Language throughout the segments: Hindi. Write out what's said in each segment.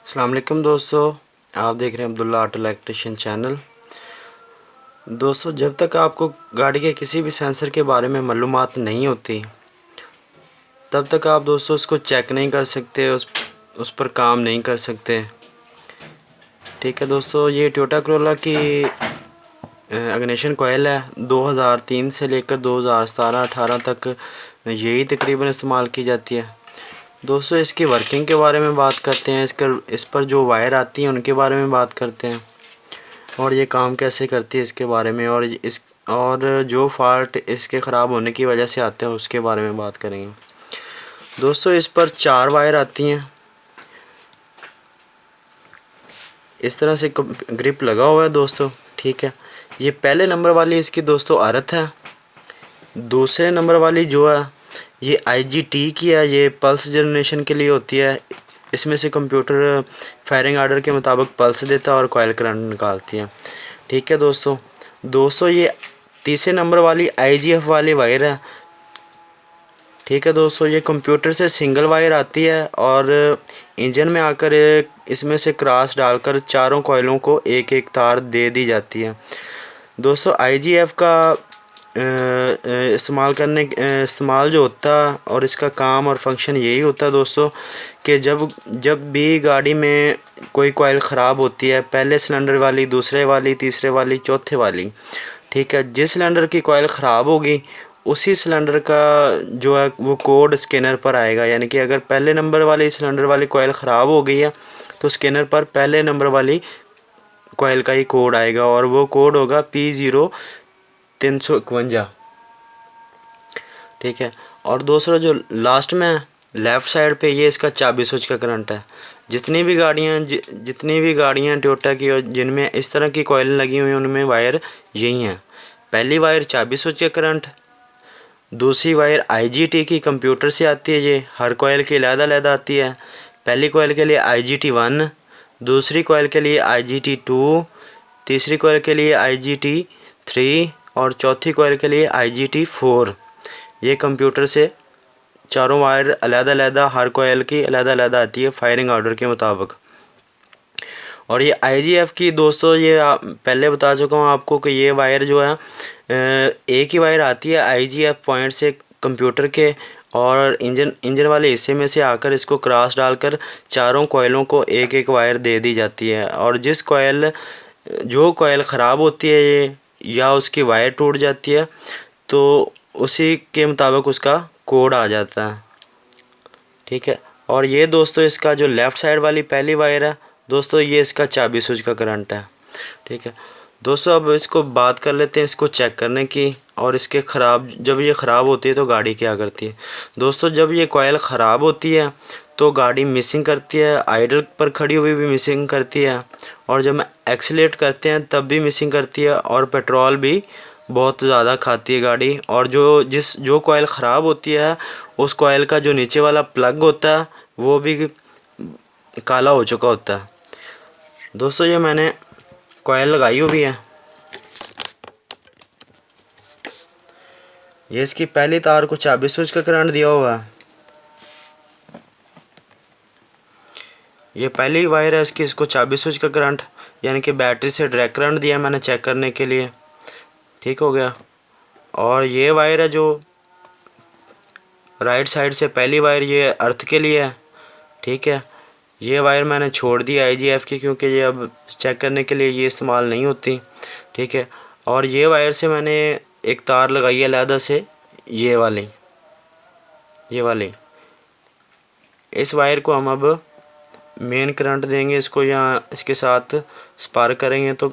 अस्सलाम वालेकुम दोस्तों, आप देख रहे हैं अब्दुल्ला ऑटो इलेक्ट्रिशियन चैनल। दोस्तों, जब तक आपको गाड़ी के किसी भी सेंसर के बारे में मालूमात नहीं होती तब तक आप दोस्तों उसको चेक नहीं कर सकते, उस पर काम नहीं कर सकते। ठीक है दोस्तों, ये टोयोटा करोला की इग्निशन कोयल है। 2003 से लेकर 2017-18 तक यही तकरीबन इस्तेमाल की जाती है। दोस्तों, इसकी वर्किंग के बारे में बात करते हैं। इस पर जो वायर आती हैं उनके बारे में बात करते हैं और ये काम कैसे करती है इसके बारे में, और जो फॉल्ट इसके ख़राब होने की वजह से आते हैं उसके बारे में बात करेंगे। दोस्तों, इस पर 4 वायर आती हैं। इस तरह से ग्रिप लगा हुआ है दोस्तों। ठीक है, ये पहले नंबर वाली इसकी दोस्तों अर्थ है। दूसरे नंबर वाली जो है ये IGT की है। ये पल्स जनरेशन के लिए होती है। इसमें से कंप्यूटर फायरिंग आर्डर के मुताबिक पल्स देता है और कॉइल करंट निकालती है। ठीक है दोस्तों, ये तीसरे नंबर वाली IGF वाली वायर है। ठीक है दोस्तों, ये कंप्यूटर से सिंगल वायर आती है और इंजन में आकर इसमें से क्रॉस डालकर चारों कॉइलों को एक एक तार दे दी जाती है। दोस्तों, IGF का इस्तेमाल जो होता है और इसका काम और फंक्शन यही होता है दोस्तों कि जब भी गाड़ी में कोई कॉइल ख़राब होती है, पहले सिलेंडर वाली, दूसरे वाली, तीसरे वाली, चौथे वाली, ठीक है, जिस सिलेंडर की कॉइल ख़राब होगी उसी सिलेंडर का जो है वो कोड स्कैनर पर आएगा। यानी कि अगर पहले नंबर वाली सिलेंडर वाली कॉइल ख़राब हो गई है तो स्कैनर पर पहले नंबर वाली कॉइल का ही कोड आएगा और वो कोड होगा P0351। ठीक है, और दूसरा जो लास्ट में लेफ़्ट साइड पे ये इसका चाबी स्विच का करंट है। जितनी भी गाड़ियाँ टोयोटा की और जिनमें इस तरह की कॉइल लगी हुई हैं उनमें वायर यही हैं। पहली वायर चाबी स्विच का करंट, दूसरी वायर IGT की कंप्यूटर से आती है। ये हर कॉइल की अलग-अलग आती है। पहली कॉइल के लिए IGT1, दूसरी कॉइल के लिए IGT2, तीसरी कॉइल के लिए IGT3 और चौथी कॉइल के लिए IGT4। ये कंप्यूटर से चारों वायर अलग-अलग हर कॉइल की अलग-अलग आती है फायरिंग ऑर्डर के मुताबिक। और ये IGF की दोस्तों ये पहले बता चुका हूँ आपको कि ये वायर जो है एक ही वायर आती है IGF पॉइंट से कंप्यूटर के और इंजन वाले हिस्से में से आकर इसको क्रॉस डालकर चारों कॉइलों को एक एक वायर दे दी जाती है। और जो कॉइल ख़राब होती है ये या उसकी वायर टूट जाती है तो उसी के मुताबिक उसका कोड आ जाता है। ठीक है, और ये दोस्तों इसका जो लेफ़्ट साइड वाली पहली वायर है दोस्तों, ये इसका चाबी स्विच का करंट है। ठीक है दोस्तों, अब इसको बात कर लेते हैं इसको चेक करने की और जब ये ख़राब होती है तो गाड़ी क्या करती है। दोस्तों, जब ये कॉइल ख़राब होती है तो गाड़ी मिसिंग करती है, आइडल पर खड़ी हुई भी मिसिंग करती है और जब हम एक्सीलेट करते हैं तब भी मिसिंग करती है और पेट्रोल भी बहुत ज़्यादा खाती है गाड़ी। और जो कॉइल ख़राब होती है उस कॉइल का जो नीचे वाला प्लग होता है वो भी काला हो चुका होता है। दोस्तों, ये मैंने कॉइल लगाई हुई है। ये इसकी पहली तार को चाबी स्विच का करंट दिया हुआ है। ये पहली वायर है इसको चाबी स्विच का करंट यानी कि बैटरी से डायरेक्ट करंट दिया मैंने चेक करने के लिए। ठीक हो गया, और ये वायर है जो राइट साइड से पहली वायर, ये अर्थ के लिए है। ठीक है, ये वायर मैंने छोड़ दी IGF की क्योंकि ये अब चेक करने के लिए ये इस्तेमाल नहीं होती। ठीक है, और ये वायर से मैंने एक तार लगाई है अलहदा से, ये वाली। इस वायर को हम अब मेन करंट देंगे इसको या इसके साथ स्पार्क करेंगे तो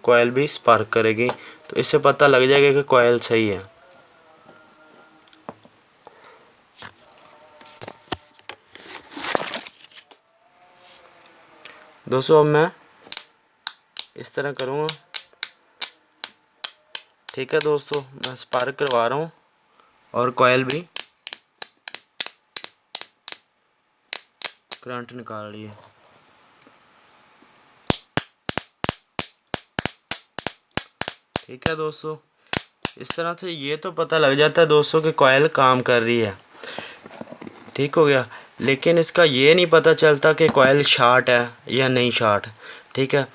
कॉइल भी स्पार्क करेगी, तो इससे पता लग जाएगा कि कॉइल सही है। दोस्तों, अब मैं इस तरह करूँगा। ठीक है दोस्तों, मैं स्पार्क करवा रहा हूँ और कॉइल भी करंट निकाल रही है। ठीक है दोस्तों, इस तरह से ये तो पता लग जाता है दोस्तों कि कॉइल काम कर रही है। ठीक हो गया, लेकिन इसका ये नहीं पता चलता कि कोयल शॉर्ट है या नहीं शॉर्ट। ठीक है,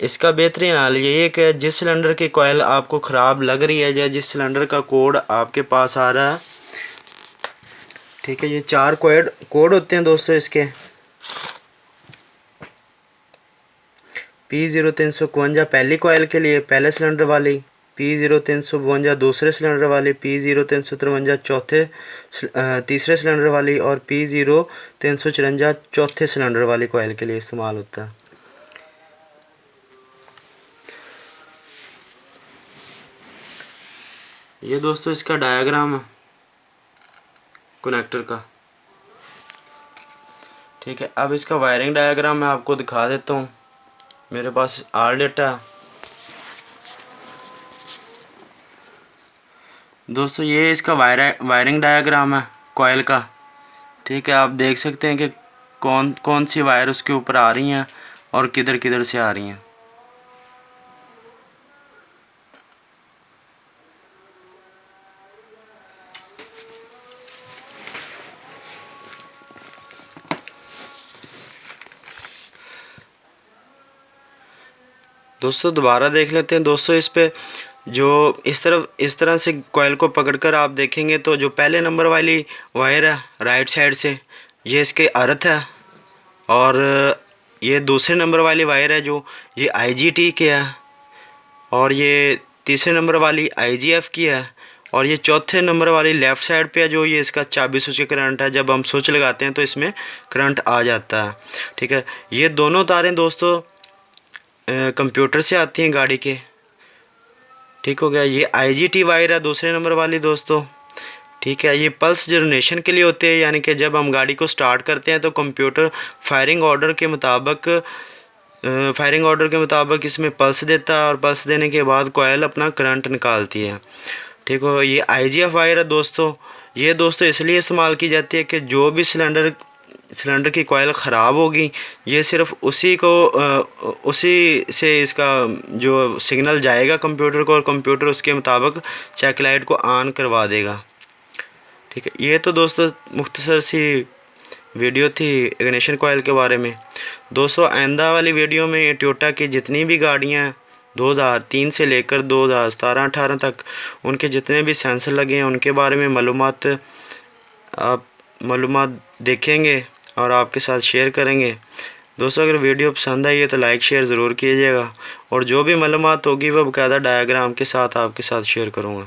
इसका बेहतरीन हाल ये है कि जिस सिलेंडर की कोयल आपको ख़राब लग रही है या जिस सिलेंडर का कोड आपके पास आ रहा है, ठीक है, ये 4 कोड होते हैं दोस्तों इसके। P0352 पहली कोयल के लिए पहले सिलेंडर वाली, P0352 दूसरे सिलेंडर वाली, P0353 तीसरे सिलेंडर वाली और P0354 चौथे सिलेंडर वाली कोयल के लिए इस्तेमाल होता है। ये दोस्तों इसका डायग्राम है कनेक्टर का। ठीक है, अब इसका वायरिंग डायग्राम मैं आपको दिखा देता हूँ। मेरे पास आर डेटा दोस्तों, ये इसका वायरिंग डायग्राम है कॉइल का। ठीक है, आप देख सकते हैं कि कौन कौन सी वायर उसके ऊपर आ रही हैं और किधर किधर से आ रही हैं। दोस्तों दोबारा देख लेते हैं। दोस्तों इस पे जो इस तरह से कॉइल को पकड़कर आप देखेंगे तो जो पहले नंबर वाली वायर है राइट साइड से, ये इसके अर्थ है, और ये दूसरे नंबर वाली वायर है जो ये IGT की है, और ये तीसरे नंबर वाली IGF की है, और ये चौथे नंबर वाली लेफ़्ट साइड पे है जो ये इसका चाबी स्विच करंट है। जब हम स्विच लगाते हैं तो इसमें करंट आ जाता है। ठीक है, ये दोनों तारें दोस्तों कंप्यूटर से आती हैं गाड़ी के। ठीक हो गया, ये IGT वायर है दूसरे नंबर वाली दोस्तों। ठीक है, ये पल्स जनरेशन के लिए होते हैं, यानी कि जब हम गाड़ी को स्टार्ट करते हैं तो कंप्यूटर फायरिंग ऑर्डर के मुताबिक इसमें पल्स देता है, और पल्स देने के बाद कोयल अपना करंट निकालती है। ठीक हो, ये IGF वायर है दोस्तों। ये दोस्तों इसलिए इस्तेमाल की जाती है कि जो भी सिलेंडर की कोयल ख़राब होगी, ये सिर्फ उसी से इसका जो सिग्नल जाएगा कंप्यूटर को, और कंप्यूटर उसके मुताबिक चेक लाइट को ऑन करवा देगा। ठीक है, ये तो दोस्तों मुख्तसर सी वीडियो थी इग्निशन कोयल के बारे में। दोस्तों आइंदा वाली वीडियो में टोयोटा की जितनी भी गाड़ियाँ 2003 से लेकर 2017-18 तक उनके जितने भी सेंसर लगे हैं उनके बारे में मालूमात देखेंगे और आपके साथ शेयर करेंगे। दोस्तों अगर वीडियो पसंद आई है तो लाइक शेयर ज़रूर कीजिएगा, और जो भी मालूमात होगी वह बाकायदा डायग्राम के साथ आपके साथ शेयर करूँगा।